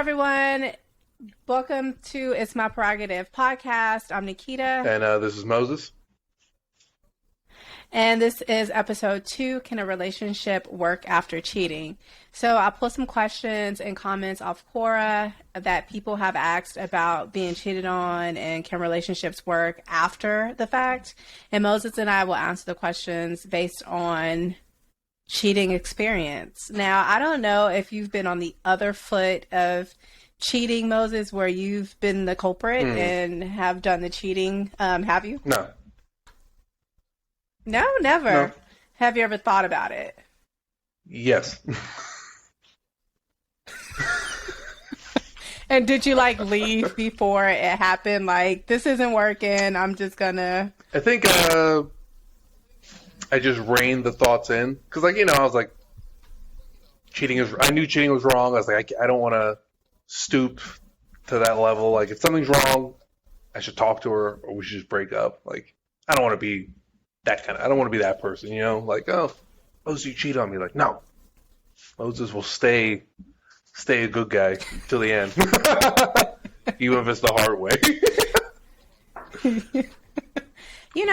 everyone. Welcome to It's My Prerogative podcast. I'm Nikita. And this is Moses. And this is episode 2, Can a Relationship Work After Cheating? So I pulled some questions and comments off Quora that people have asked about being cheated on and can relationships work after the fact. And Moses and I will answer the questions based on cheating experience. Now, I don't know if you've been on the other foot of cheating, Moses, where you've been the culprit and have done the cheating. Have you? No. No, never. No. Have you ever thought about it? Yes. And did you leave before it happened? Like, this isn't working. I'm just gonna. I think I just reined the thoughts in because, I was like, I knew cheating was wrong. I was like, I don't want to stoop to that level. Like, if something's wrong, I should talk to her, or we should just break up. Like, I don't want to be I don't want to be that person, Like, oh, Moses, you cheat on me. Like, no. Moses will stay a good guy till the end. Even if it's the hard way.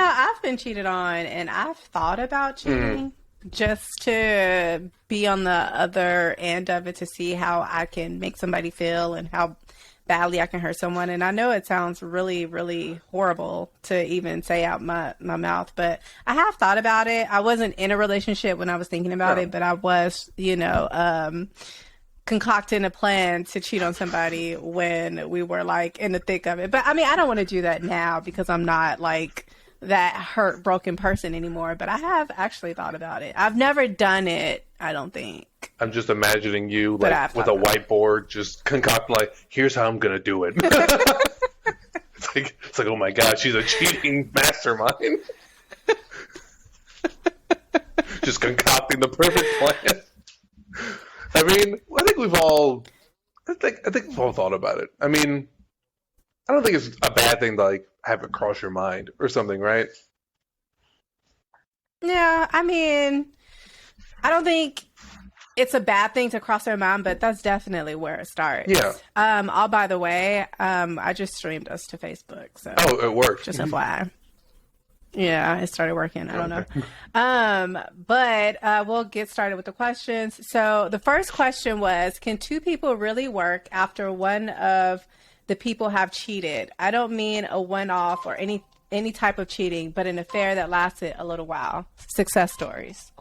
I've been cheated on, and I've thought about cheating just to be on the other end of it to see how I can make somebody feel and how badly I can hurt someone. And I know it sounds really, really horrible to even say out my mouth, but I have thought about it. I wasn't in a relationship when I was thinking about it, but I was, concocting a plan to cheat on somebody when we were in the thick of it. But I don't want to do that now because I'm not that hurt, broken person anymore. But I have actually thought about it. I've never done it, I don't think. I'm just imagining you with a whiteboard, just concocting here's how I'm gonna do it. It's like, oh my god, she's a cheating mastermind. Just concocting the perfect plan. I think we've all thought about it. I don't think it's a bad thing to have it cross your mind or something, right? Yeah, I don't think it's a bad thing to cross our mind, but that's definitely where it starts. Yeah. By the way, I just streamed us to Facebook. So it worked. Just FYI. Yeah, it started working. I don't know. But we'll get started with the questions. So the first question was, can two people really work after one of the people have cheated? I don't mean a one-off or any type of cheating, but an affair that lasted a little while. Success stories? ?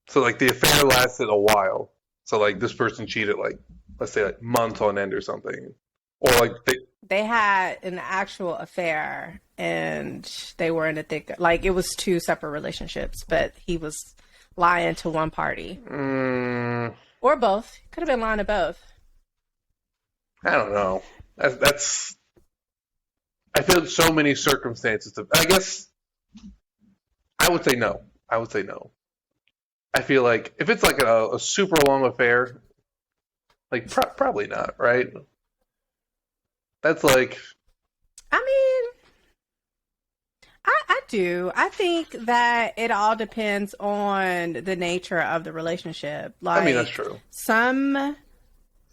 So the affair lasted a while. So this person cheated let's say months on end or something, or they had an actual affair and they were in a thick. It was 2 separate relationships, but he was lying to one party or both. Could have been lying to both. I don't know. That's. I feel so many circumstances. I guess I would say no. I feel like if it's a super long affair, probably not, right? That's I do. I think that it all depends on the nature of the relationship. that's true. Some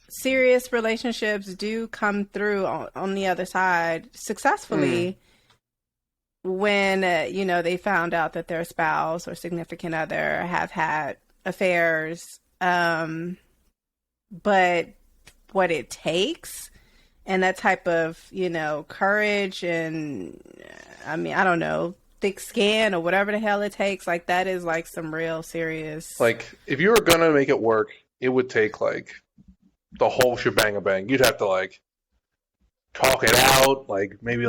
serious relationships do come through on the other side successfully. When, they found out that their spouse or significant other have had affairs. But what it takes and that type of, courage and, I don't know, thick skin or whatever the hell it takes, that is some real serious. If you were going to make it work, it would take the whole shebang. You'd have to talk it out, maybe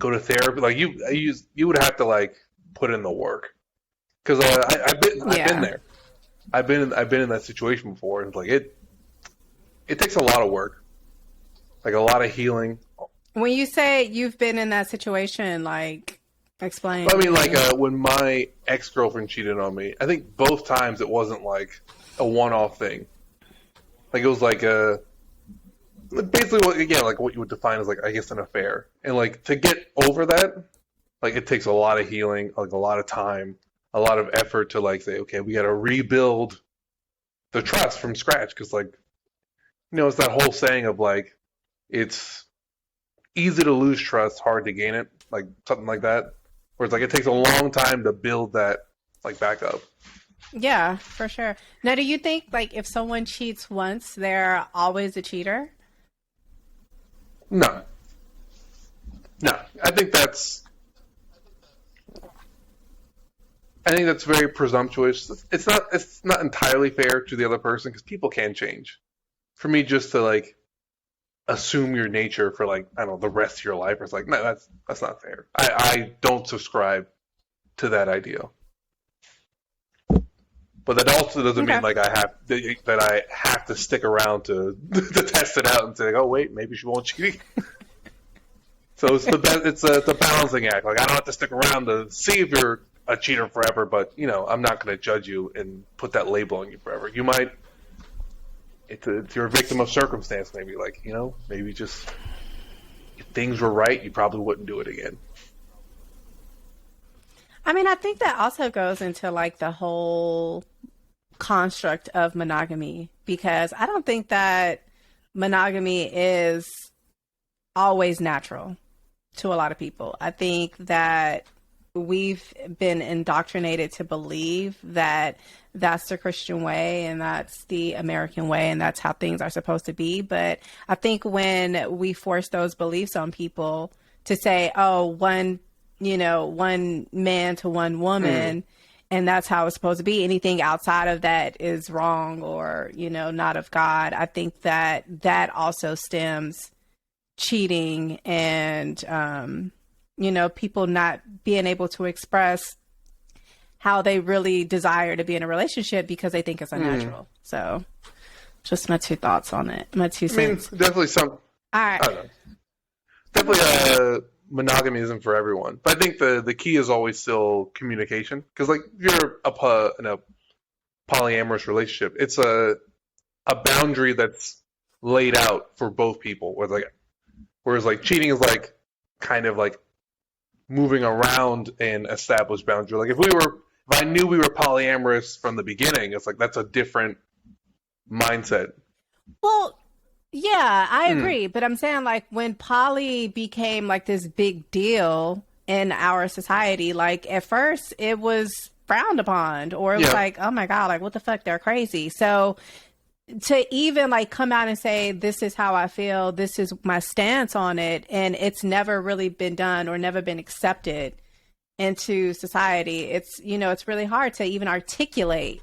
go to therapy. You would have to put in the work, because I've been there. I've been in that situation before, and it takes a lot of work, a lot of healing. When you say you've been in that situation, explain. When my ex-girlfriend cheated on me, I think both times it wasn't a one-off thing. It was basically what you would define as I guess an affair, and to get over that, it takes a lot of healing, a lot of time, a lot of effort to say, okay, we got to rebuild the trust from scratch. Because like, it's that whole saying of like, it's easy to lose trust, hard to gain it, like something like that. Where it's like it takes a long time to build that like back up. Yeah, for sure. Now, do you think like if someone cheats once, they're always a cheater? No, no. I think that's very presumptuous. It's not entirely fair to the other person because people can change. For me, just to like assume your nature for like I don't know the rest of your life, it's like no, that's not fair. I don't subscribe to that ideal. But that also doesn't Okay. mean like I have to stick around to to test it out and say, like, oh wait, maybe she won't cheat. So it's a balancing act. Like I don't have to stick around to see if you're a cheater forever, but I'm not going to judge you and put that label on you forever. You might it's you're a victim of circumstance. Maybe like maybe just if things were right, you probably wouldn't do it again. I mean, I think that also goes into like the whole construct of monogamy because I don't think that monogamy is always natural to a lot of people. I think that we've been indoctrinated to believe that that's the Christian way and that's the American way and that's how things are supposed to be. But I think when we force those beliefs on people to say, oh, one man to one woman, and that's how it's supposed to be. Anything outside of that is wrong or, not of God. I think that also stems cheating and, people not being able to express how they really desire to be in a relationship because they think it's unnatural. So just my two thoughts on it, my two I mean, cents. definitely some. All I right. don't know. Definitely, monogamy isn't for everyone. But I think the key is always still communication. Because like if you're in a polyamorous relationship, it's a boundary that's laid out for both people. Whereas like cheating is like kind of like moving around an established boundary. Like if I knew we were polyamorous from the beginning, it's like that's a different mindset. Well, yeah, I Hmm. agree. But I'm saying like when poly became like this big deal in our society, like at first it was frowned upon or it was Yeah. like, oh my God, like what the fuck, they're crazy. So to even like come out and say, this is how I feel, this is my stance on it, and it's never really been done or never been accepted into society, it's really hard to even articulate,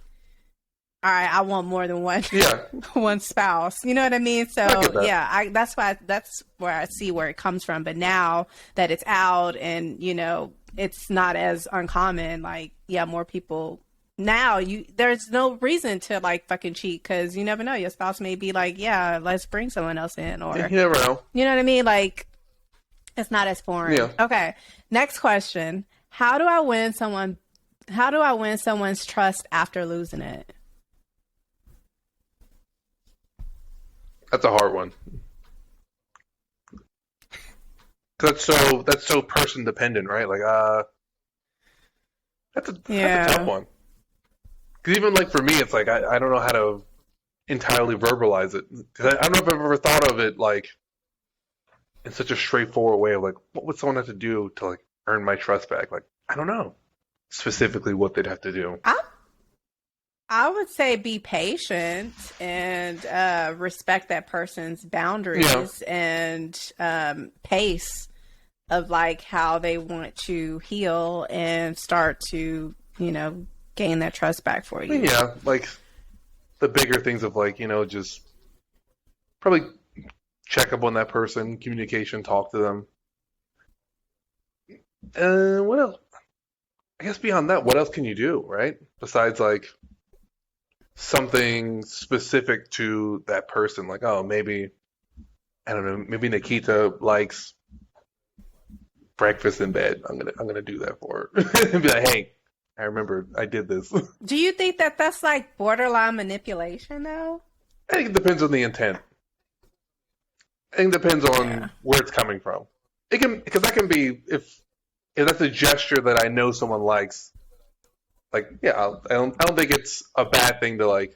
all right, I want more than one Yeah. one spouse. You know what I mean? I get So that. yeah, that's where I see where it comes from. But now that it's out and it's not as uncommon, like yeah, more people now there's no reason to like fucking cheat because you never know, your spouse may be like, yeah, let's bring someone else in, You or never know. you know what I mean? Like it's not as foreign. Yeah. Okay, next question: How do I win someone's trust after losing it? That's a hard one. 'Cause that's so person dependent, right? Like that's a tough Yeah. one. Because even like for me, it's like I don't know how to entirely verbalize it. 'Cause I don't know if I've ever thought of it like in such a straightforward way of like what would someone have to do to like earn my trust back? Like I don't know specifically what they'd have to do. I I would say be patient and respect that person's Yeah. boundaries and pace of like how they want to heal and start to, gain that trust back for I mean, you. yeah, like the bigger things of like just probably check up on that person, communication, talk to them. What else? I guess beyond that, what else can you do, right? Besides like something specific to that person, like oh maybe I don't know, maybe Nikita likes breakfast in bed. I'm gonna do that for her and be like, hey, I remember I did this. Do you think that that's like borderline manipulation though? I think it depends on the intent. I think it depends Yeah. on where it's coming from. It can because that can be if that's a gesture that I know someone likes. Like yeah, I don't think it's a bad thing to like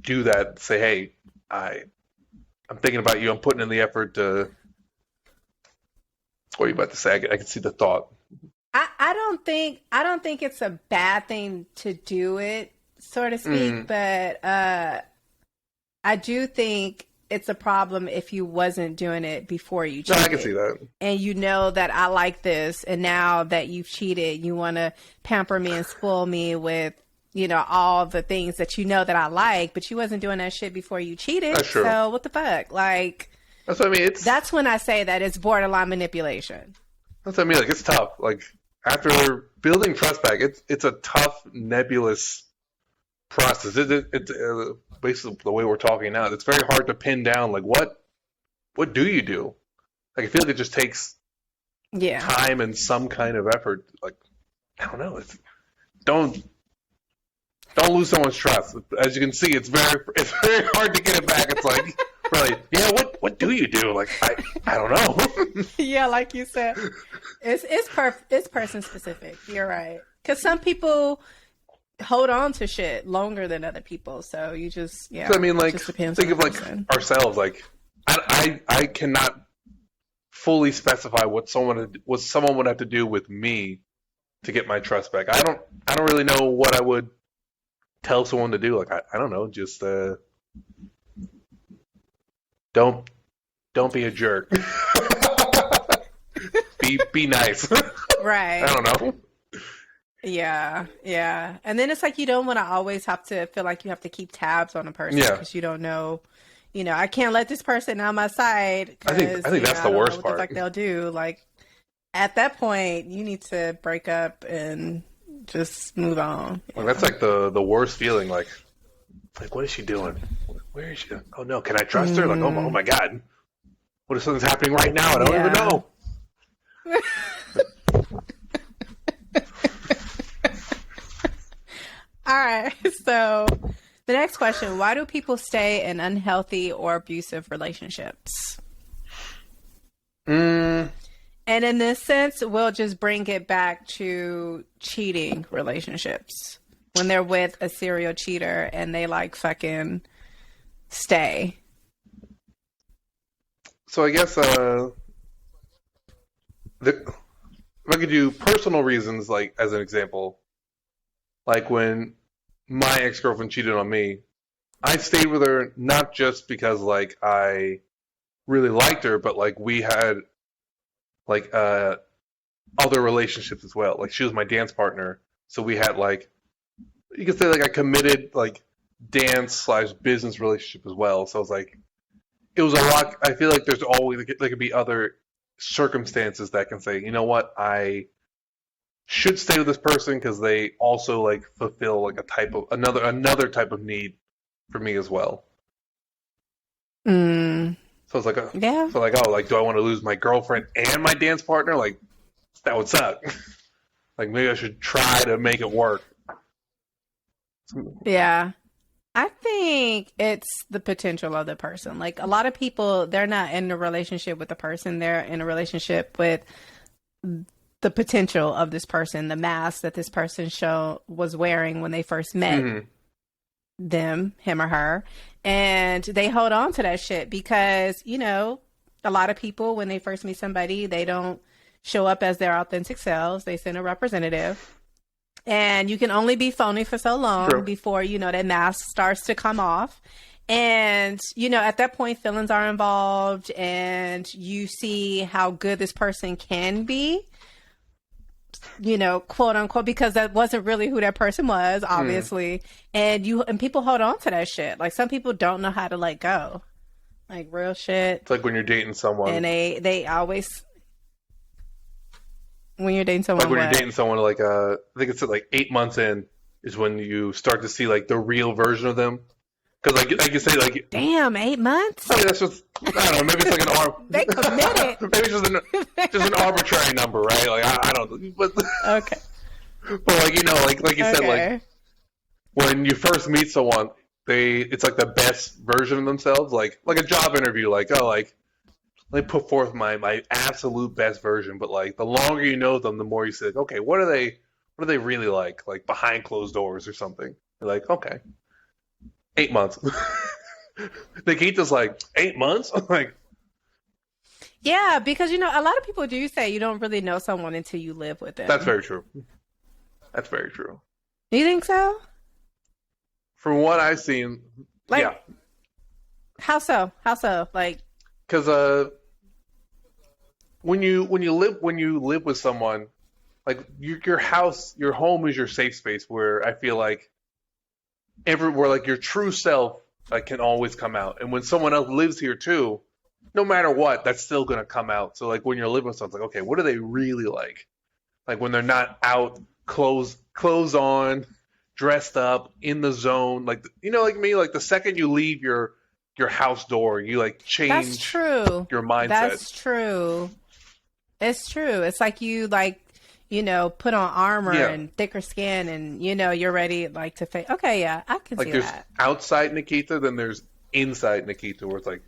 do that. Say, hey, I'm thinking about you. I'm putting in the effort to. What are you about to say? I can see the thought. I don't think it's a bad thing to do it, so to speak, Mm. but I do think it's a problem if you wasn't doing it before you No, I can cheated. see that. And you know that I like this, and now that you've cheated, you want to pamper me and spoil me with, all the things that you know that I like, but you wasn't doing that shit before you cheated. That's true. So what the fuck? Like, That's what I mean. that's when I say that it's borderline manipulation. That's what I mean. Like it's tough. Like after building trust back, it's a tough, nebulous process. It's basically the way we're talking now. It's very hard to pin down. Like what do you do? Like I feel like it just takes Yeah. time and some kind of effort. Like I don't know. Don't don't lose someone's trust. As you can see, it's very hard to get it back. It's like really, yeah. What do you do? Like I don't know. Yeah, like you said, it's person specific. You're right. Because some people hold on to shit longer than other people, so you just So I mean, it like just depends think on of the like person. ourselves. Like I cannot fully specify what someone would have to do with me to get my trust back. I don't really know what I would tell someone to do. Like I don't know, just don't don't be a jerk. Be nice. Right. I don't know. Yeah, yeah. And then it's like you don't want to always have to feel like you have to keep tabs on a person Yeah. because you don't know, I can't let this person on my side I think because that's I the don't know worst what the part. fuck they'll do. Like at that point, you need to break up and just move on. Like, that's like the worst feeling. Like what is she doing? Where is she? Oh no, can I trust her? Like oh my god, what if something's happening right now? I don't even Yeah. know. All right. So the next question, why do people stay in unhealthy or abusive relationships? Mm, And in this sense, we'll just bring it back to cheating relationships. When they're with a serial cheater and they like fucking stay. so I guess if I could do personal reasons, like as an example, like when my ex-girlfriend cheated on me, I stayed with her not just because like I really liked her, but like we had like other relationships as well. Like she was my dance partner, so we had like you could say like a committed like dance/business relationship as well. So it was like it was a lot. I feel like there's always there could be other circumstances that can say, you know what, I should stay with this person because they also like fulfill like a type of another type of need for me as well. Mm, So it's like yeah. so like oh like do I want to lose my girlfriend and my dance partner? Like that would suck. Like maybe I should try to make it work. Yeah. I think it's the potential of the person. Like a lot of people, they're not in a relationship with the person. They're in a relationship with the potential of this person, the mask that this person was wearing when they first met Mhm. them, him or her. And they hold on to that shit because, a lot of people, when they first meet somebody, they don't show up as their authentic selves. They send a representative. And you can only be phony for so long True. before, that mask starts to come off. And, at that point, feelings are involved and you see how good this person can be, quote unquote, because that wasn't really who that person was, obviously. And people hold on to that shit. Like some people don't know how to let go. Like real shit. It's like when you're dating someone. And they always, when you're dating someone, Like when you're what? dating someone, like I think it's like 8 months in is when you start to see like the real version of them. Because like you say, like Damn, 8 months? I mean, that's just I don't know. Maybe it's like an They committed. maybe it's just an arbitrary number, right? Like I don't know, but Okay. like like you said, like Okay. when you first meet someone, it's like the best version of themselves, like a job interview, like oh like let me put forth my absolute best version, but like the longer you know them, the more you say, like, okay, what are they really like behind closed doors or something? You're like, okay. 8 months. Nikita's like, 8 months? I'm like, Yeah, because a lot of people do say you don't really know someone until you live with that's them. very true. That's very true. You think so? From what I've seen, yeah. Like, how so? How so? Like, Because when you live with someone, like your house, your home is your safe space where I feel like everywhere, like your true self, like can always come out. And when someone else lives here too, no matter what, that's still gonna come out. So like when you're living with someone, it's like, okay, what are they really like? Like when they're not out, clothes on, dressed up, in the zone. Like like me, like the second you leave your house door, you like that's change true. your mindset. That's true. It's true. It's like you put on armor Yeah. and thicker skin and you're ready like to face. Okay, yeah, I can Like see there's that. outside Nikita, then there's inside Nikita, where it's like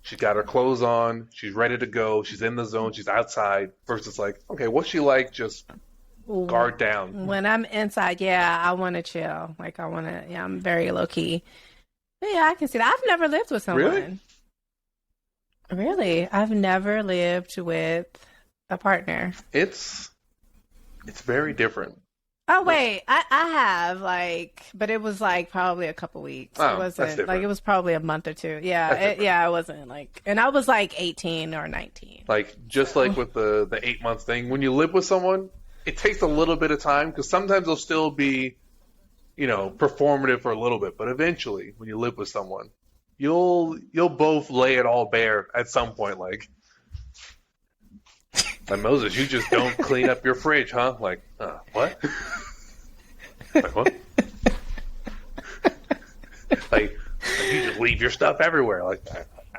she's got her clothes on, she's ready to go, she's in the zone, she's outside. Versus like, okay, what's she like? Just guard down. When I'm inside, yeah, I want to chill. Like I want to, yeah, I'm very low key. But yeah, I can see that. I've never lived with Really? someone. Really, I've never lived with a partner. It's very different. Oh wait, I have but it was like probably a couple weeks. It Oh, that's wasn't like it different. was probably a month or two. Yeah, That's different. yeah, it wasn't like, and I was like 18 or 19. Like just So like with the 8 months thing, when you live with someone, it takes a little bit of time because sometimes they'll still be, performative for a little bit, but eventually, when you live with someone, you'll both lay it all bare at some point. Like Moses, you just don't clean up your fridge, huh? Like, what? Like what? Like you just leave your stuff everywhere. Like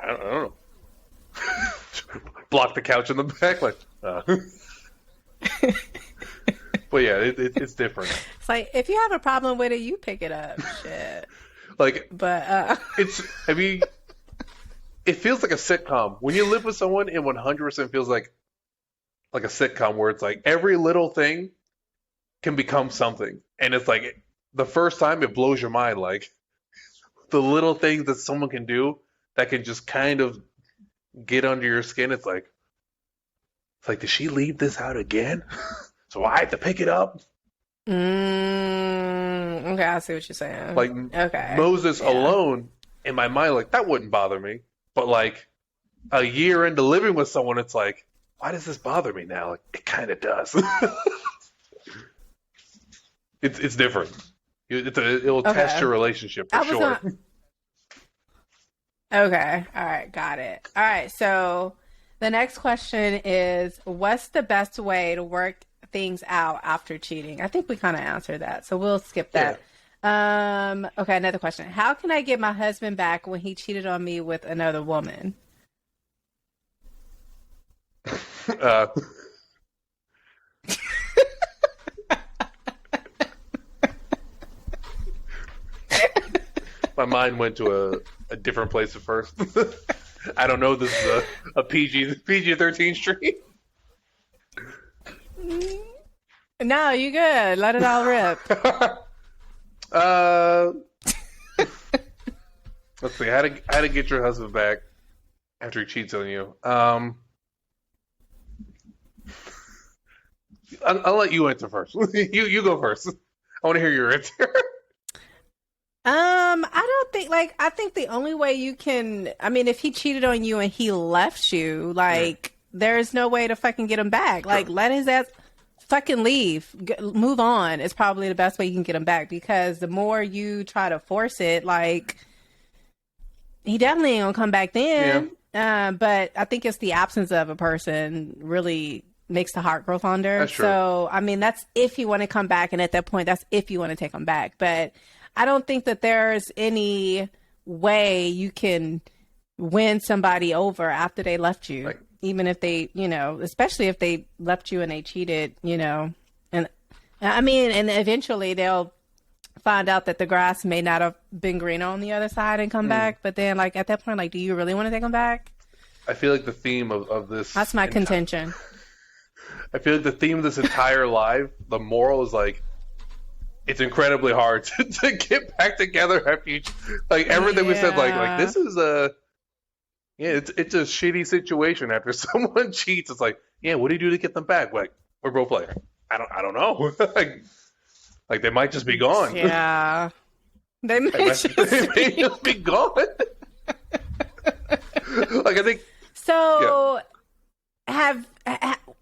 I don't know. Block the couch in the back. Like, but yeah, it's different. it's like if you have a problem with it, you pick it up. Shit. Like But it's. I mean, it feels like a sitcom. When you live with someone, it 100% feels like a sitcom where it's like every little thing can become something, and it's like the first time it blows your mind. Like the little things that someone can do that can just kind of get under your skin. It's like, did she leave this out again? So I have to pick it up. okay, I see what you're saying. Like Okay, Moses yeah. alone, in my mind, like that wouldn't bother me. But like a year into living with someone, it's like, why does this bother me now? Like it kind of does. It's different. It'll test Okay, your relationship for I was sure. gonna. Okay, all right, got it. All right, so the next question is, what's the best way to work things out after cheating? I think we kind of answered that, so we'll skip Yeah. that. Okay, another question. How can I get my husband back when he cheated on me with another woman? Uh, my mind went to a different place at first. I don't know. This is a PG-13 stream. No, you good. Let it all rip. uh, let's see. How to get your husband back after he cheats on you? I'll let you answer first. You go first. I want to hear your answer. I don't think I think the only way you can, I mean, if he cheated on you and he left you, Yeah, there's no way to fucking get him back. Like, true. let his ass fucking leave, move on is probably the best way you can get him back because the more you try to force it, he definitely ain't gonna come back Yeah, then. But I think it's the absence of a person really makes the heart grow fonder. that's true. So, I mean, that's if you want to come back. And at that point, that's if you want to take him back. But I don't think that there's any way you can win somebody over after they left you, Like, even if they, especially if they left you and they cheated, and I mean, and eventually they'll find out that the grass may not have been greener on the other side and come mm, back. But then, at that point, do you really want to take them back? I feel like the theme of this That's my entire contention. I feel like the theme of this entire live, the moral is like it's incredibly hard to get back together after you like everything we said. Like this is a it's a shitty situation after someone cheats. It's like what do you do to get them back? Like we're both like I don't know. like they might just be gone. Yeah, they may just be gone. Like I think so.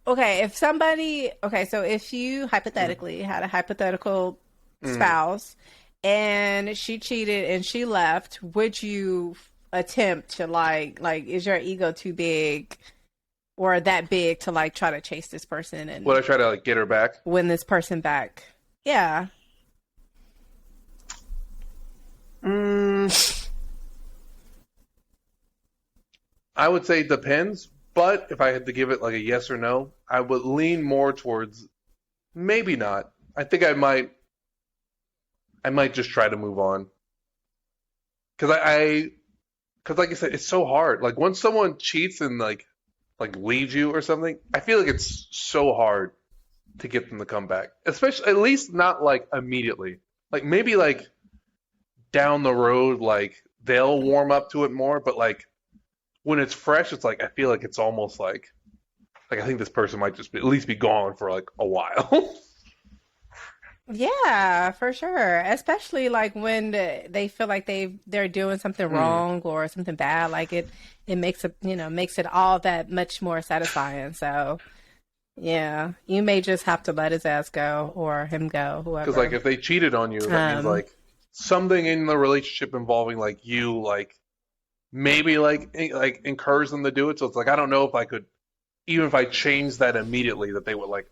So if you hypothetically had a hypothetical spouse and she cheated and she left, would you attempt to like is your ego too big or that big to like try to chase this person and would I try to like get her back? Win this person back? Yeah. I would say it depends, but if I had to give it like a yes or no, I would lean more towards maybe not. I think I might just try to move on. Because because like I said, it's so hard. Like once someone cheats and like leaves you or something, I feel like it's so hard to get them to come back. Especially, at least not like immediately. Like maybe like down the road, like they'll warm up to it more. But like when it's fresh, it's like I feel like it's almost like I think this person might just at least be gone for like a while. Yeah, for sure. Especially like when they feel like they're doing something wrong or something bad. Like it makes it makes it all that much more satisfying. So yeah, you may just have to let his ass go or him go, whoever. Because like if they cheated on you, that means like something in the relationship involving like you like maybe like encourage them to do it. So it's like I don't know if I could, even if I changed that immediately, that they would like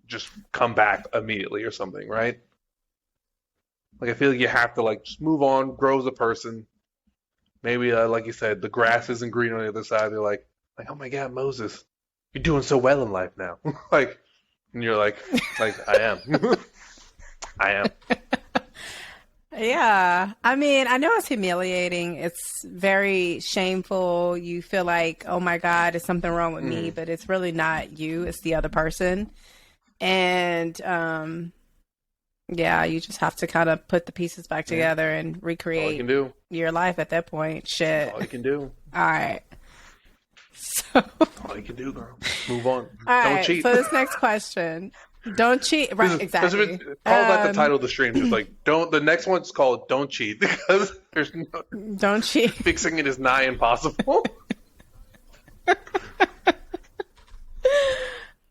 just come back immediately or something, right? Like I feel like you have to like just move on, grow as a person. Maybe like you said, the grass isn't green on the other side. They're like, oh my God, Moses, you're doing so well in life now. like, and you're like I am, I am. Yeah. I mean, I know it's humiliating. It's very shameful. You feel like, oh my God, is something wrong with me? But it's really not you. It's the other person. And yeah, you just have to kind of put the pieces back together and recreate your life at that point. Shit. That's all you can do. All right. So all you can do, girl. Move on. All Don't right, cheat. So this next question. Don't cheat. Right, exactly. Call that the title of the stream. It's like the next one's called Don't Cheat because there's no Don't cheat. Fixing it is nigh impossible. All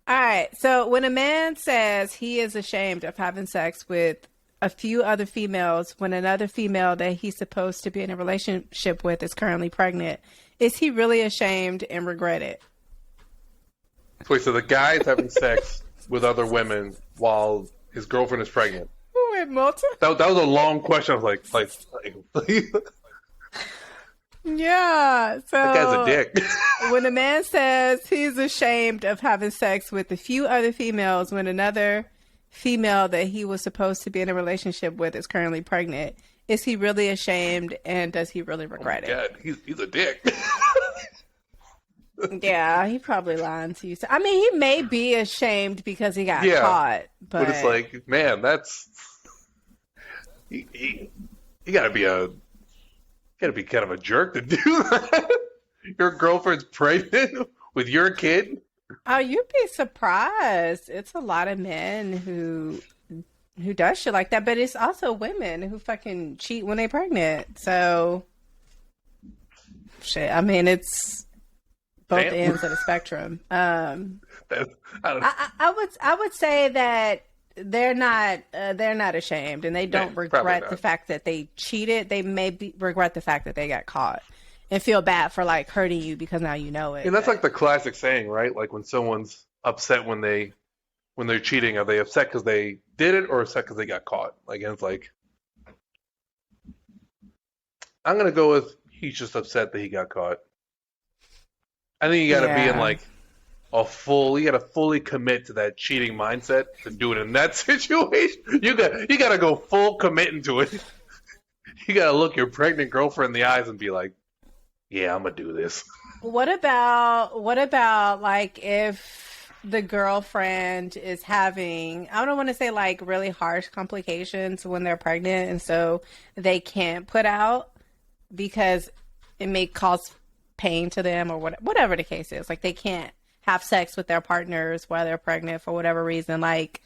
right. So when a man says he is ashamed of having sex with a few other females when another female that he's supposed to be in a relationship with is currently pregnant, is he really ashamed and regret it? Wait, so the guy's having sex with other women while his girlfriend is pregnant? Wait, Milton? That was a long question. I was like yeah. So that guy's a dick. When a man says he's ashamed of having sex with a few other females when another female that he was supposed to be in a relationship with is currently pregnant, is he really ashamed and does he really regret it? God, he's a dick. Yeah, he probably lying to you. So, I mean, he may be ashamed because he got caught, but it's like, man, that's you gotta be kind of a jerk to do that. Your girlfriend's pregnant with your kid. Oh, you'd be surprised. It's a lot of men who does shit like that, but it's also women who fucking cheat when they're pregnant. So, shit. I mean, it's both ends of the spectrum. I would say that they're not ashamed and they don't regret the fact that they cheated. They may regret the fact that they got caught and feel bad for like hurting you because now you know it. And that's like the classic saying, right? Like when someone's upset when they're cheating, are they upset because they did it or upset because they got caught? Like, and it's like, I'm gonna go with he's just upset that he got caught. I think you got to be in like you got to fully commit to that cheating mindset to do it in that situation. You got to go full commit into it. You got to look your pregnant girlfriend in the eyes and be like, yeah, I'm going to do this. What about like if the girlfriend is having, I don't want to say like really harsh complications when they're pregnant, and so they can't put out because it may cause pain to them or whatever the case is. Like they can't have sex with their partners while they're pregnant for whatever reason. Like,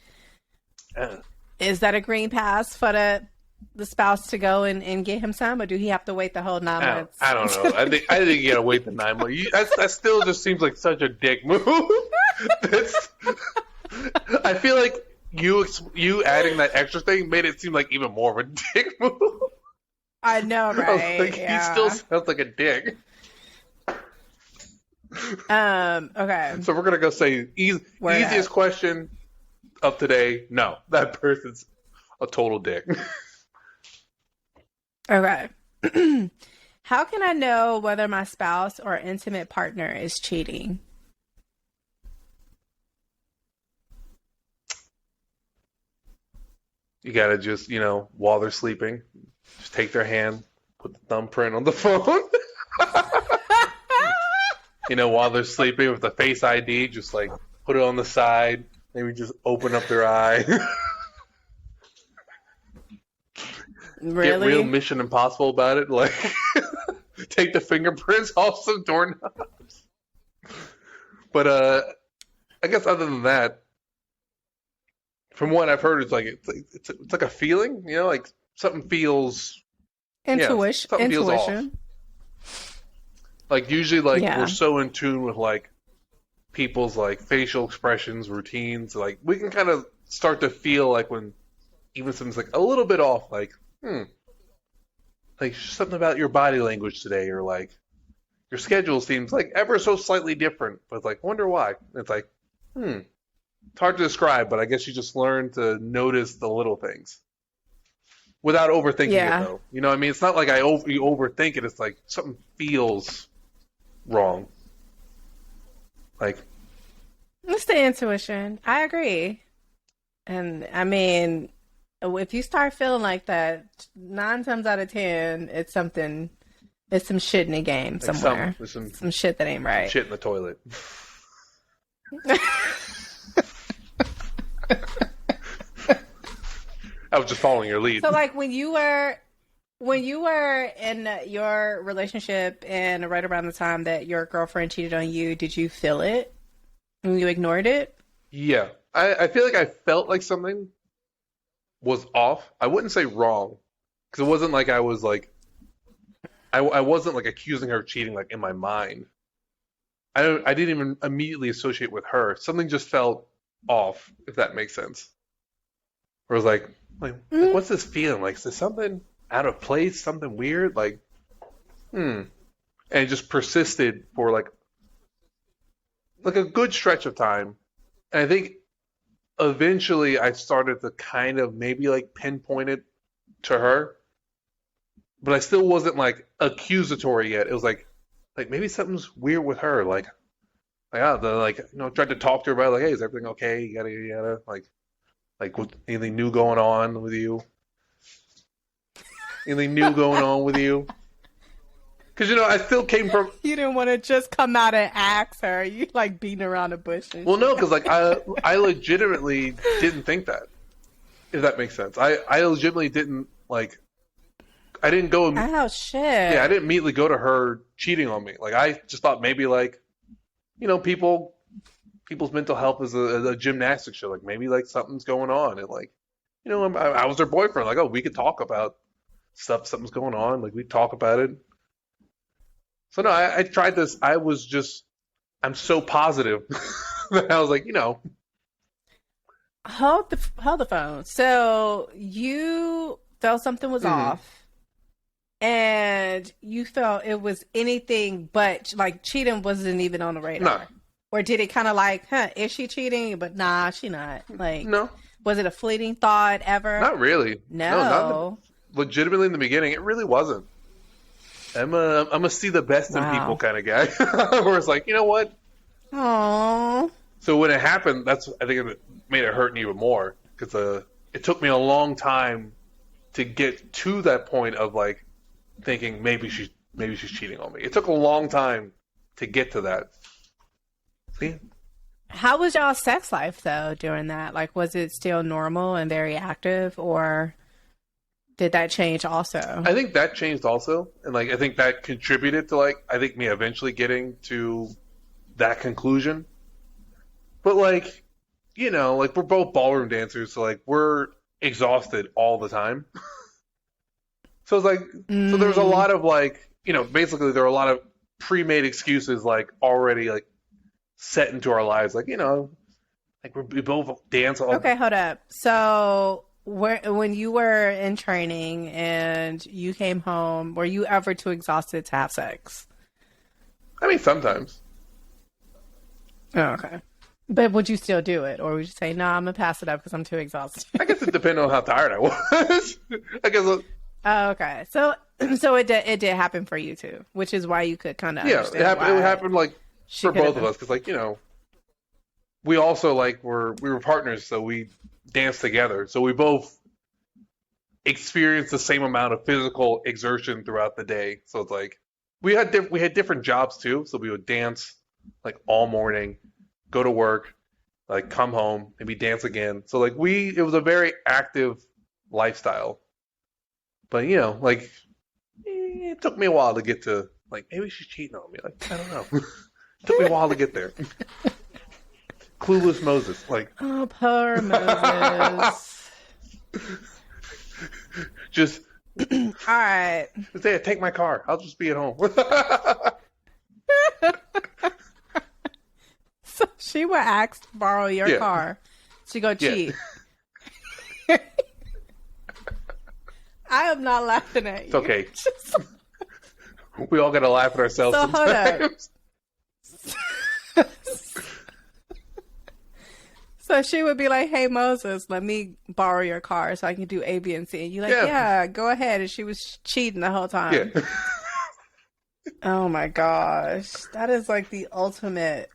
Uh, is that a green pass for the spouse to go and get him some, or do he have to wait the whole 9 months? I don't know. I think you gotta wait the 9 months. That still just seems like such a dick move. That's, I feel like you adding that extra thing made it seem like even more of a dick move. I know, I was right? like, he still sounds like a dick. Okay. So we're gonna go say easiest question of today. No, that person's a total dick. Okay. How can I know whether my spouse or intimate partner is cheating? You gotta just, while they're sleeping, just take their hand, put the thumbprint on the phone. While they're sleeping with the Face ID, just like put it on the side. Maybe just open up their eye. Really? Get real Mission Impossible about it. Like, take the fingerprints off some doorknobs. But I guess other than that, from what I've heard, it's like a feeling. Like something feels. Intuition. Something feels off. Intuition. Like usually, Yeah. we're so in tune with like people's like facial expressions, routines. Like we can kind of start to feel like when even something's like a little bit off. Like like something about your body language today, or like your schedule seems like ever so slightly different. But it's like, wonder why. And it's like, it's hard to describe. But I guess you just learn to notice the little things without overthinking Yeah. it, though. You know what I mean? It's not like you overthink it. It's like something feels wrong. Like, It's the intuition. I agree. And I mean, if you start feeling like that, 9 times out of 10, it's some shit in the game like somewhere. there's Some shit that ain't right. shit in the toilet. I was just following your lead. So like when you were in your relationship and right around the time that your girlfriend cheated on you, did you feel it? And you ignored it? Yeah. I feel like I felt like something was off. I wouldn't say wrong, because it wasn't like I was like, I wasn't like accusing her of cheating like in my mind. I didn't even immediately associate with her. Something just felt off, if that makes sense. Where I was like, what's this feeling? Like, is there something out of place? Something weird? Like, And it just persisted for like a good stretch of time. And I think eventually I started to kind of maybe like pinpoint it to her. But I still wasn't like accusatory yet. It was like maybe something's weird with her. Tried to talk to her about it, like, hey, is everything okay? Yada yada yada. Like anything new going on with you? Anything new going on with you? Because I still came from. You didn't want to just come out and ask her. You like beating around the bush. Well, no, because like I legitimately didn't think that. If that makes sense, I legitimately didn't like. I didn't go. Oh shit! Yeah, I didn't immediately go to her cheating on me. Like I just thought maybe like, people's mental health is a gymnastics show. Like maybe like something's going on, and like, I was her boyfriend. Like, oh, we could talk about something's going on. Like we talk about it. So no, I tried this. I'm so positive that I was like, Hold the phone. So you felt something was off, and you felt it was anything but like cheating wasn't even on the radar. No. Or did it kind of like, is she cheating? But nah, she not. Like, No. Was it a fleeting thought ever? Not really. No. Legitimately in the beginning, it really wasn't. I'm a see the best in people kind of guy. Where it's like, you know what? Aww. So when it happened, I think it made it hurt even more, because it took me a long time to get to that point of like thinking maybe she's cheating on me. It took a long time to get to that. See? How was y'all's sex life though during that? Like, was it still normal and very active, or did that change also? I think that changed also, and like I think that contributed to like I think me eventually getting to that conclusion. But like, like we're both ballroom dancers, so like we're exhausted all the time. So it's like, so there's a Mm. lot of like, basically there are a lot of pre-made excuses like already like set into our lives, like like we both dance all. Okay, hold up. So, when you were in training and you came home, were you ever too exhausted to have sex? I mean, sometimes. Oh, okay. But would you still do it, or would you say, "No, I'm gonna pass it up because I'm too exhausted"? I guess it depended on how tired I was. I guess, Oh, okay. So it did happen for you too, which is why you could kind of yeah, it understand happened. It why happened like she for could have both of been. us because, like, we also like we were partners, so we danced together. So we both experienced the same amount of physical exertion throughout the day. So it's like we had different jobs too. So we would dance like all morning, go to work, like come home, maybe dance again. So like it was a very active lifestyle. But like it took me a while to get to like maybe she's cheating on me. Like I don't know. It took me a while to get there. Clueless Moses, like Oh, poor Moses. just All right. say, take my car. I'll just be at home. So she would ask to borrow your Yeah, car to go yeah. cheat. I am not laughing at It's you. okay. We all gotta laugh at ourselves So hold up. sometimes. So she would be like, "Hey Moses, let me borrow your car so I can do A, B, and C." And you're like, Yeah, "Yeah, go ahead." And she was cheating the whole yeah. time. Oh my gosh. That is like the ultimate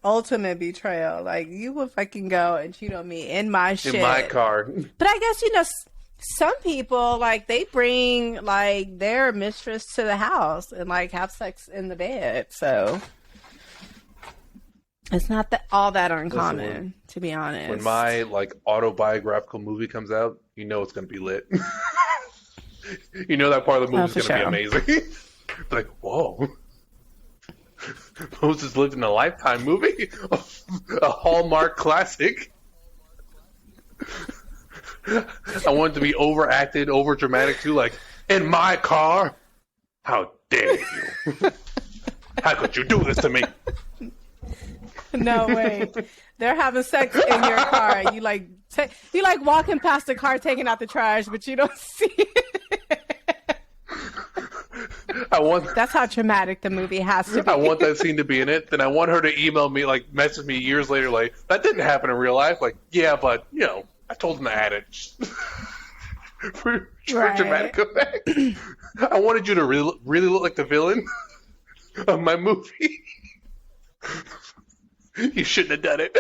betrayal. Like you would fucking go and cheat on me in my In my shit. car. But I guess some people like they bring like their mistress to the house and like have sex in the bed. So it's not all that Listen, uncommon, to be when honest. my like autobiographical movie comes out, it's gonna be lit. That part of the Oh, movie is for gonna be sure. amazing. Like, whoa. Moses lived in a Lifetime movie, a Hallmark classic. I want it to be overacted, over dramatic too. Like, in my car, how dare you? How could you do this to me? No way. They're having sex in your car. You like walking past the car taking out the trash, but you don't see it. I want, That's how traumatic the movie has to I be. want that scene to be in it. Then I want her to email me, like, message me years later, like, that didn't happen in real life. Like, yeah, but I told him to add it for Right. dramatic effect. I wanted you to really look like the villain of my movie. You shouldn't have done it.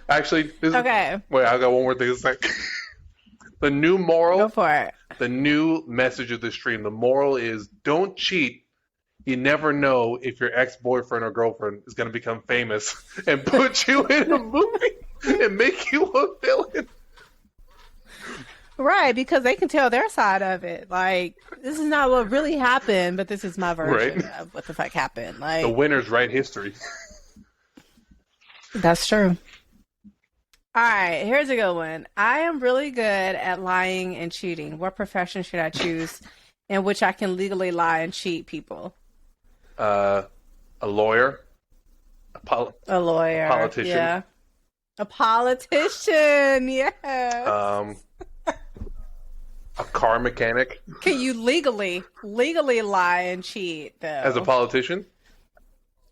Actually, Okay. wait, I got one more thing to say. The new Go moral, for it. the new message of the stream, the moral is don't cheat. You never know if your ex-boyfriend or girlfriend is going to become famous and put you in a movie and make you a villain. Right, because they can tell their side of it. Like, this is not what really happened, but this is my version Right? of what the fuck happened. The Like, winners write history. that's true. All right, here's a good one. I am really good at lying and cheating. What profession should I choose in which I can legally lie and cheat people? A lawyer, A lawyer. politician, Yeah. A politician. Yes. um, a car mechanic. Can you legally lie and cheat As a though? politician,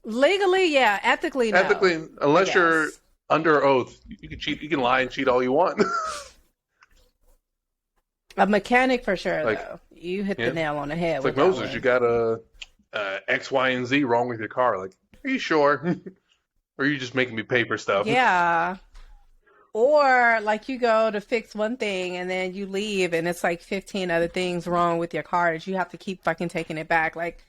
Legally, yeah. Ethically, no. ethically, I unless you're guess. under oath, you can cheat. You can lie and cheat all you want. A mechanic for sure, Like, though. You hit the yeah, nail on the head it's with like that Moses. You one. got a X, Y, and Z wrong with your car. Like, are you sure? Or are you just making me pay for stuff? Yeah. Or like you go to fix one thing and then you leave and it's like 15 other things wrong with your car that you have to keep fucking taking it back. Like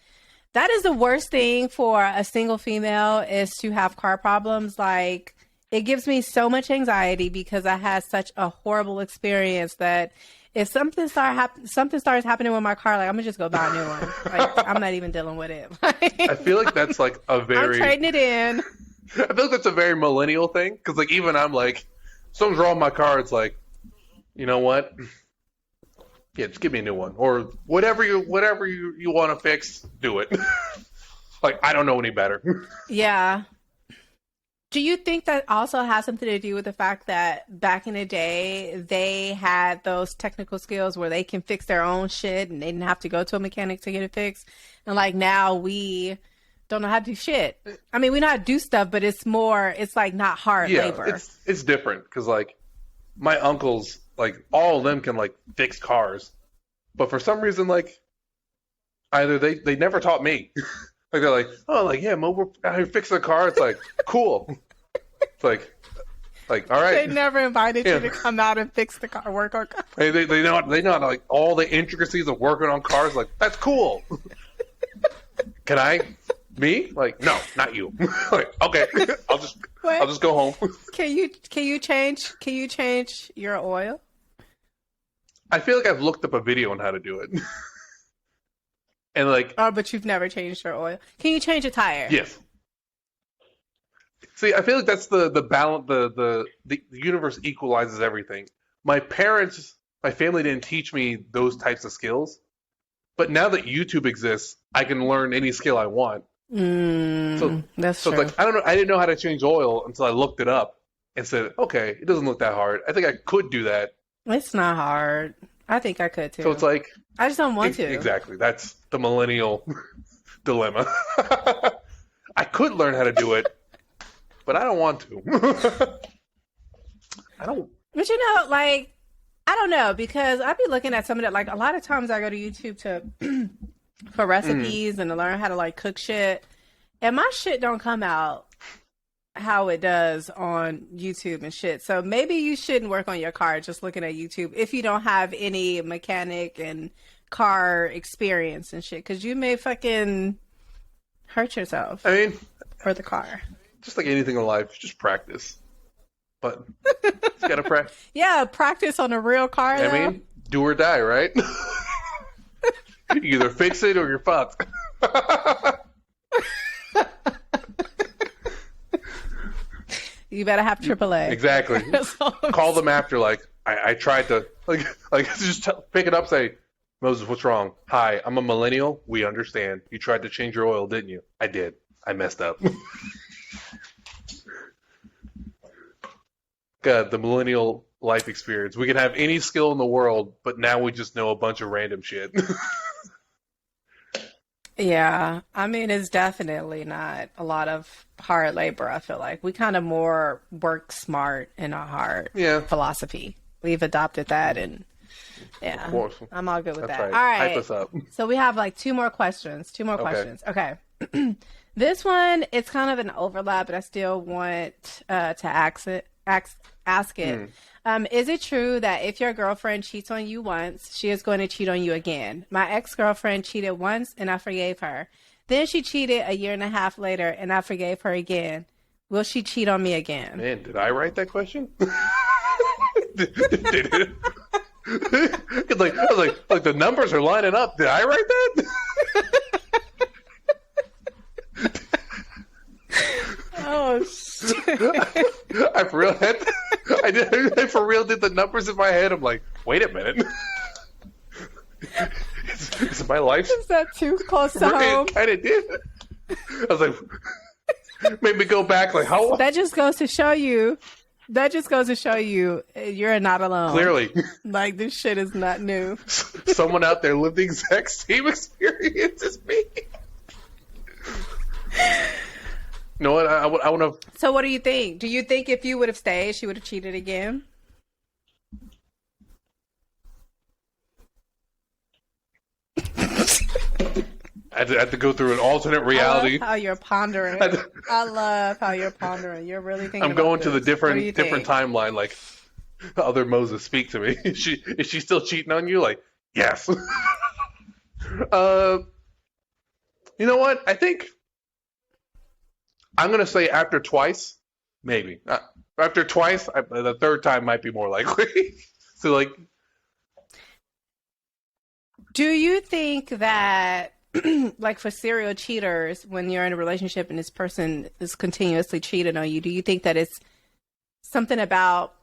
That is the worst thing for a single female is to have car problems. Like it gives me so much anxiety because I had such a horrible experience that if something starts happening with my car, like I'm gonna just go buy a new one. Like I'm not even dealing with it. I feel like that's like a I'm very. trading it in. I feel like that's a very millennial thing because like even I'm like, something's wrong with my car. It's like, you know what? Yeah, just give me a new one or whatever you want to fix, do it. Like I don't know any better. Yeah. Do you think that also has something to do with the fact that back in the day they had those technical skills where they can fix their own shit and they didn't have to go to a mechanic to get it fixed? And like now we don't know how to do shit. I mean, we know how to do stuff, but it's like not hard labor. It's different because like my uncles, like all of them can like fix cars, but for some reason like either they never taught me. Like they're like, oh, like yeah, we're out here fixing the car. It's like cool. It's like all right. They never invited you to come out and fix the car, work on cars. They know like all the intricacies of working on cars. Like that's cool. Can I? Me? Like no, not you. Like okay, I'll just go home. Can you change your oil? I feel like I've looked up a video on how to do it. And like, oh, but you've never changed your oil. Can you change a tire? Yes. See, I feel like that's the balance. The universe equalizes everything. My family didn't teach me those types of skills, but now that YouTube exists, I can learn any skill I want. That's true. It's like I don't know. I didn't know how to change oil until I looked it up and said, "Okay, it doesn't look that hard. I think I could do that." It's not hard. I think I could too. So it's like I just don't want to. Exactly. That's the millennial dilemma. I could learn how to do it, but I don't want to. I don't. But you know, like, I don't know because I'd be looking at some of that. Like, a lot of times I go to YouTube for recipes and to learn how to like cook shit, and my shit don't come out how it does on YouTube and shit. So maybe you shouldn't work on your car just looking at YouTube if you don't have any mechanic and car experience and shit, because you may fucking hurt yourself. I mean, or the car. Just like anything in life, just practice. But you gotta practice. Yeah, practice on a real car. I mean, do or die, right? You either fix it or you're fucked. You better have AAA. Exactly. Call them after, like, I tried to, just pick it up, say, Moses, what's wrong? Hi, I'm a millennial. We understand. You tried to change your oil, didn't you? I did. I messed up. God, the millennial life experience. We can have any skill in the world, but now we just know a bunch of random shit. Yeah, I mean, it's definitely not a lot of hard labor, I feel like. We kind of more work smart in our hard philosophy. We've adopted that, and yeah, of course. I'm all good with That's that. Right. All right. Hype us up. So we have like two more questions. Okay. This one, it's kind of an overlap, but I still want to ask it. Is it true that if your girlfriend cheats on you once, she is going to cheat on you again? My ex-girlfriend cheated once and I forgave her. Then she cheated a year and a half later and I forgave her again. Will she cheat on me again? Man, did I write that question? did it? I was like, the numbers are lining up. Did I write that? Oh shit! I for real did the numbers in my head. I'm like, wait a minute. Is my life? Is that too close to home? It kind of did. I was like, made me go back. Like, how? That just goes to show you. You're not alone. Clearly, like this shit is not new. Someone out there lived the exact same experience as me. You know what? I want to. So, what do you think? Do you think if you would have stayed, she would have cheated again? I had to go through an alternate reality. I love how you're pondering. I love how you're pondering. You're really thinking. I'm going about to the this. different timeline. Like, other Moses, speak to me. Is she still cheating on you? Like, yes. You know what? I think I'm gonna say after twice, maybe. After twice, the third time might be more likely. So like, Do you think that, like for serial cheaters, when you're in a relationship and this person is continuously cheating on you, do you think that it's something about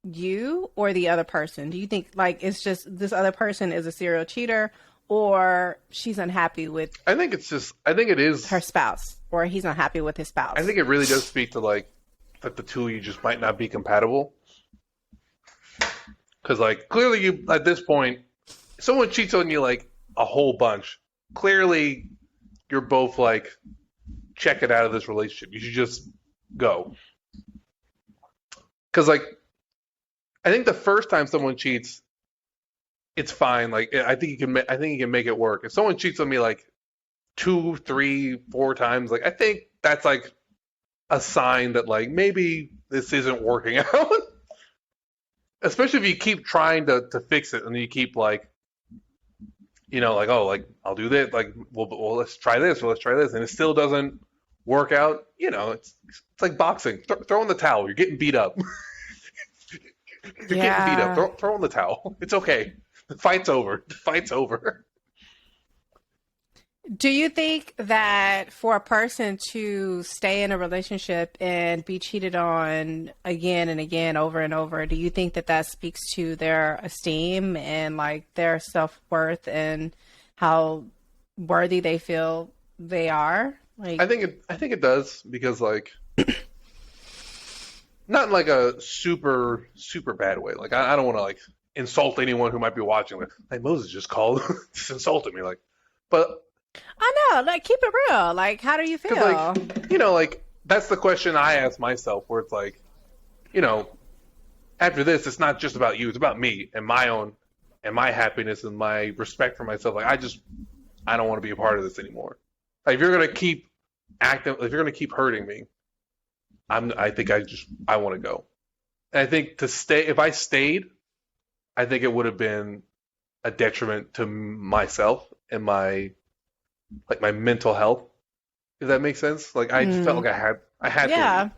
you or the other person? Do you think like it's just this other person is a serial cheater or she's unhappy with I think it's just. I think it is. her spouse or he's unhappy with his spouse? I think it really does speak to like that the two of you just might not be compatible. Because like clearly you at this point, if someone cheats on you like a whole bunch. Clearly, you're both like check it out of this relationship. You should just go. Because like I think the first time someone cheats, it's fine. Like I think you can. I think you can make it work. If someone cheats on me like 2, 3, 4 times, like I think that's like a sign that like maybe this isn't working out. Especially if you keep trying to fix it and you keep like like oh like I'll do this like well let's try this or let's try this and it still doesn't work out. It's like boxing. Throw in the towel. You're getting beat up. You're getting beat up. Throw in the towel. It's okay. The fight's over. The fight's over. Do you think that for a person to stay in a relationship and be cheated on again and again over and over, do you think that that speaks to their esteem and like their self-worth and how worthy they feel they are? Like I think it does because like not in like a super super bad way. Like I don't want to like insult anyone who might be watching. Like Moses just called, just insulted me. Like, but I know, like keep it real. Like, how do you feel? like like that's the question I ask myself. Where it's like, after this, it's not just about you. It's about me and my own and my happiness and my respect for myself. Like I don't want to be a part of this anymore. Like if you're gonna keep acting, if you're gonna keep hurting me, I think I want to go. And I think if I stayed, I think it would have been a detriment to myself and my mental health. If that makes sense. Like I just felt like I had to.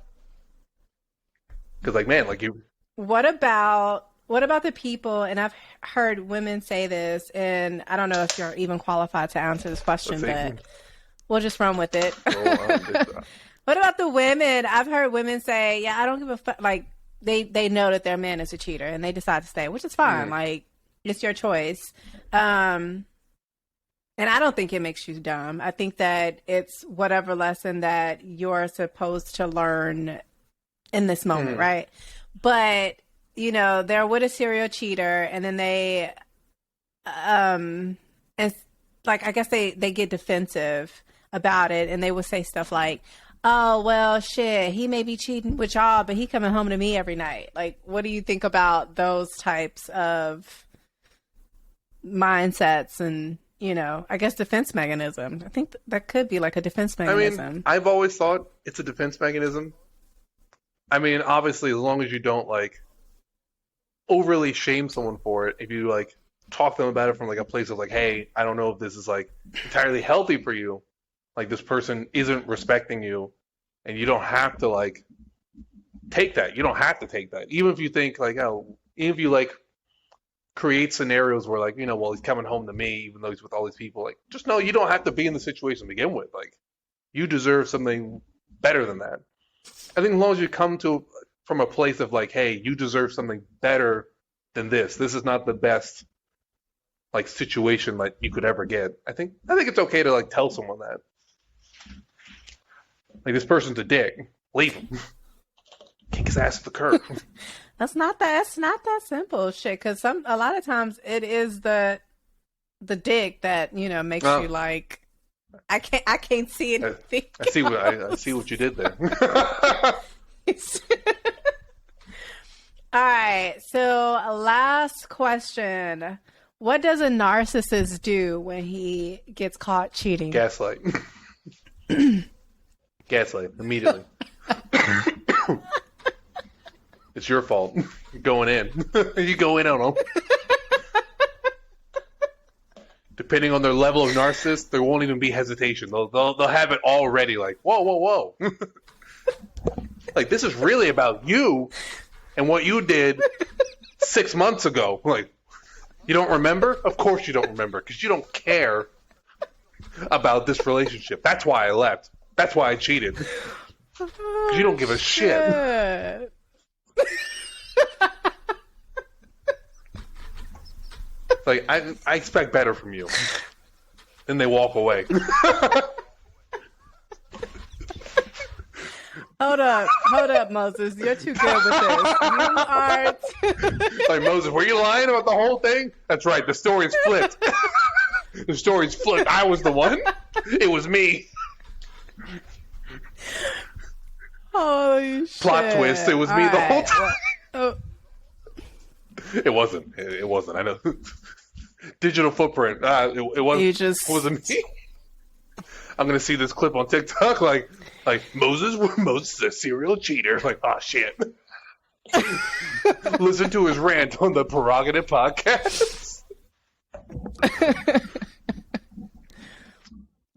Because like man, like you. What about the people? And I've heard women say this, and I don't know if you're even qualified to answer this question, but we'll just run with it. What about the women? I've heard women say, "Yeah, I don't give a fuck." Like they know that their man is a cheater, and they decide to stay, which is fine. Like it's your choice. And I don't think it makes you dumb. I think that it's whatever lesson that you're supposed to learn in this moment, right? But, they're with a serial cheater and then they, and like, I guess they get defensive about it and they would say stuff like, oh, well, shit, he may be cheating with y'all, but he coming home to me every night. Like, what do you think about those types of mindsets and, I guess defense mechanism? I think that could be like a defense mechanism. I mean, I've always thought it's a defense mechanism. I mean, obviously, as long as you don't like overly shame someone for it, if you like talk to them about it from like a place of like, hey, I don't know if this is like entirely healthy for you. Like this person isn't respecting you, and you don't have to like take that. You don't have to take that. Even if you think like, oh, even if you like create scenarios where like, well, he's coming home to me even though he's with all these people. Like, just know you don't have to be in the situation to begin with. Like, you deserve something better than that. I think as long as you come from a place of like, hey, you deserve something better than this. This is not the best like situation that you could ever get. I think it's okay to like tell someone that. Like this person's a dick. Leave him. Kick his ass at the curb. That's not that simple shit. Because a lot of times it is the dick that makes you like I can't see anything. I see what you did there. All right. So last question: what does a narcissist do when he gets caught cheating? Gaslight. Gaslight immediately. It's your fault. You're going in. You go in on them. depending on their level of narcissist, there won't even be hesitation. They'll have it already. Like, whoa. Like, this is really about you and what you did 6 months ago. Like, you don't remember? Of course you don't remember, because you don't care about this relationship. That's why I left. That's why I cheated. Because you don't give a shit. Like, I expect better from you. Then they walk away. Hold up, Moses. You're too good with this. You are. Like, Moses, were you lying about the whole thing? That's right. The story's flipped. The story's flipped. I was the one. It was me. Holy shit. Plot twist. It was me the whole time. Well, It wasn't. It wasn't. I know. Digital footprint. It wasn't me. I'm gonna see this clip on TikTok. Like Moses is a serial cheater. Like, oh shit. Listen to his rant on the Prerogative podcast.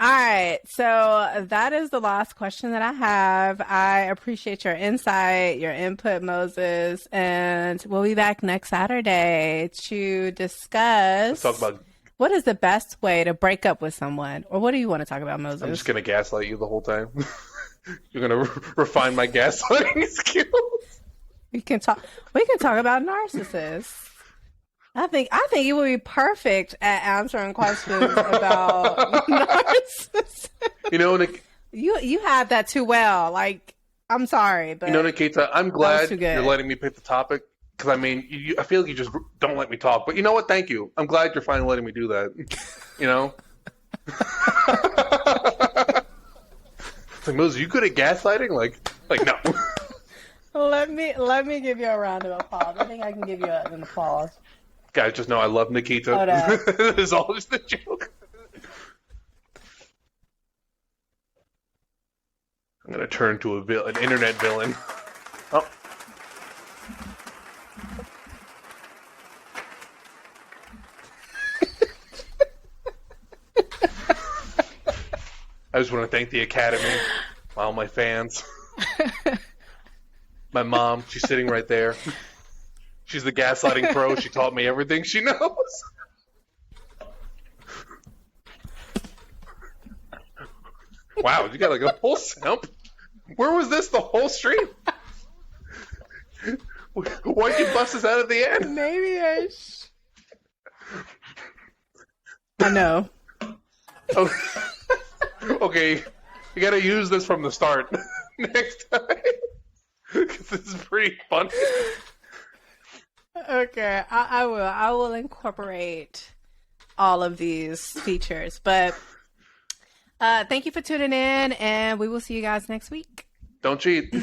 All right, so that is the last question that I have. I appreciate your insight, your input, Moses, and we'll be back next Saturday to discuss. Let's talk about what is the best way to break up with someone, or what do you want to talk about, Moses? I'm just gonna gaslight you the whole time. You're gonna refine my gaslighting skills. We can talk about narcissists. I think you would be perfect at answering questions about narcissists. You know, Nick, you have that too well. Like, I'm sorry, but Nikita, I'm glad you're letting me pick the topic, because I mean, I feel like you just don't let me talk. But you know what? Thank you. I'm glad you're finally letting me do that. You know. It's like, Moses, you good at gaslighting? Like no. Let me give you a round of applause. I think I can give you an applause. Guys, just know I love Nikita. This is all just a joke. I'm gonna turn to an internet villain. Oh. I just want to thank the Academy, all my fans, my mom. She's sitting right there. She's the gaslighting pro. She taught me everything she knows. Wow, you got like a whole sound. Where was this the whole stream? Why'd you bust us out at the end? Maybe I know. Okay, you gotta use this from the start next time. Because this is pretty funny. Okay, I will. I will incorporate all of these features. But thank you for tuning in, and we will see you guys next week. Don't cheat.